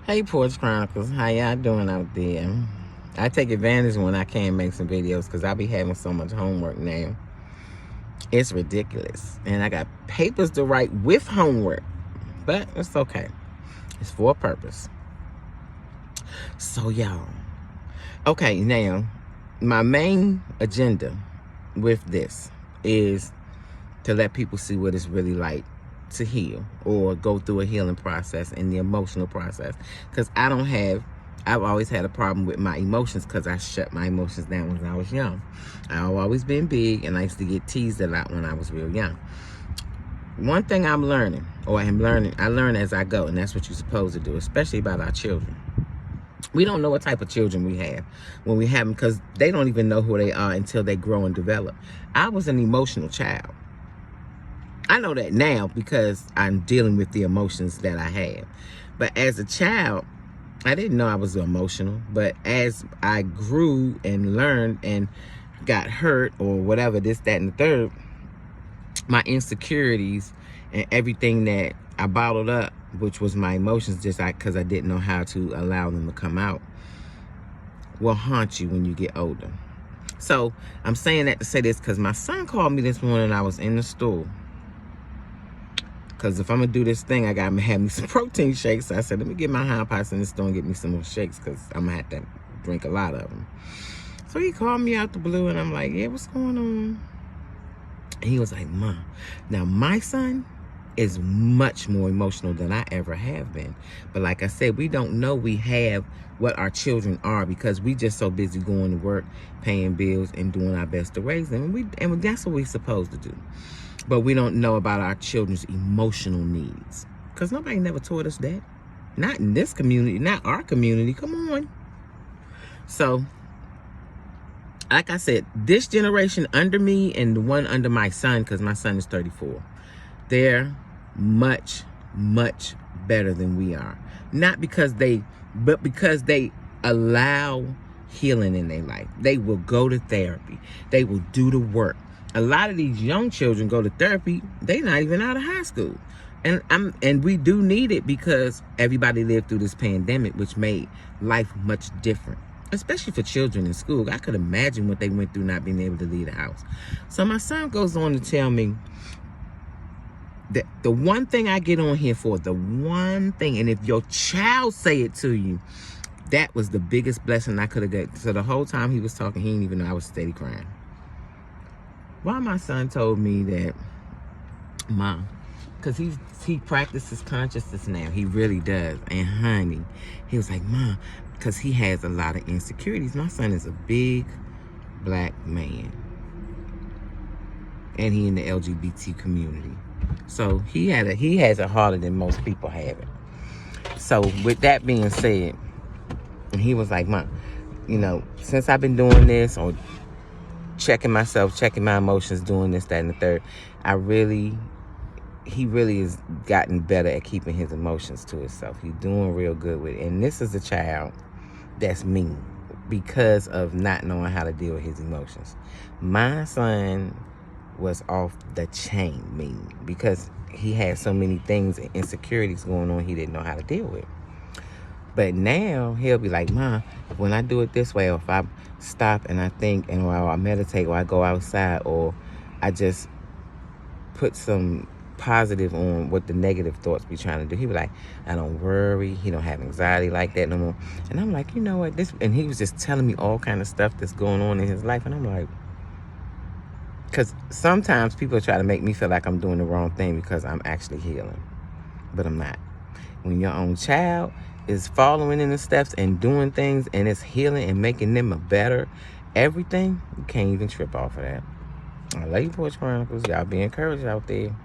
Hey, Porch Chronicles, how y'all doing out there? I take advantage when I can make some videos because I be having so much homework now. It's ridiculous. And I got papers to write with homework. But it's okay. It's for a purpose. So, y'all. Okay, now, my main agenda with this is to let people see what it's really like to heal or go through a healing process and the emotional process, because I've always had a problem with my emotions because I shut my emotions down when I was young. I've always been big and I used to get teased a lot when I was real young. One thing I learn as I go, and that's what you're supposed to do, especially about our children. We don't know what type of children we have when we have them, because they don't even know who they are until they grow and develop. I was an emotional child. I know that now because I'm dealing with the emotions that I have. But as a child, I didn't know I was emotional. But as I grew and learned and got hurt or whatever, this, that, and the third, my insecurities and everything that I bottled up, which was my emotions, just because I didn't know how to allow them to come out, will haunt you when you get older. So I'm saying that to say this because my son called me this morning. I was in the store. Because if I'm going to do this thing, I got to have me some protein shakes. So I said, let me get my hind parts in the store and get me some more shakes because I'm going to have to drink a lot of them. So he called me out the blue and I'm like, yeah, what's going on? And he was like, Mom. Now, my son is much more emotional than I ever have been. But like I said, we don't know we have what our children are because we just so busy going to work, paying bills, and doing our best to raise them. And that's what we're supposed to do. But we don't know about our children's emotional needs because nobody never taught us that. Not in this community, not our community. Come on. So, like I said, this generation under me and the one under my son, because my son is 34, they're much, much better than we are. Not because but because they allow healing in their life. They will go to therapy. They will do the work. A lot of these young children go to therapy, they're not even out of high school. And we do need it because everybody lived through this pandemic, which made life much different, especially for children in school. I could imagine what they went through not being able to leave the house. So my son goes on to tell me that the one thing I get on here for, the one thing, and if your child say it to you, that was the biggest blessing I could have got. So the whole time he was talking, he didn't even know I was steady crying. Why my son told me that, Mom, because he practices consciousness now. He really does. And honey, he was like, Mom, because he has a lot of insecurities. My son is a big black man. And he in the LGBT community. So he has it harder than most people have it. So with that being said, he was like, Mom, since I've been doing this or checking myself, checking my emotions, doing this, that, and the third, he really has gotten better at keeping his emotions to himself. He's doing real good with it. And this is a child that's mean because of not knowing how to deal with his emotions. My son was off the chain mean because he had so many things and insecurities going on he didn't know how to deal with. But now he'll be like, Mom, when I do it this way, or if I stop and I think, and or I meditate, or I go outside, or I just put some positive on what the negative thoughts be trying to do, he be like, I don't worry. He don't have anxiety like that no more. And I'm like, you know what? And he was just telling me all kind of stuff that's going on in his life. And I'm like, because sometimes people try to make me feel like I'm doing the wrong thing because I'm actually healing. But I'm not. When your own child is following in the steps and doing things and it's healing and making them a better everything, you can't even trip off of that. I love you, Porch Chronicles. Y'all be encouraged out there.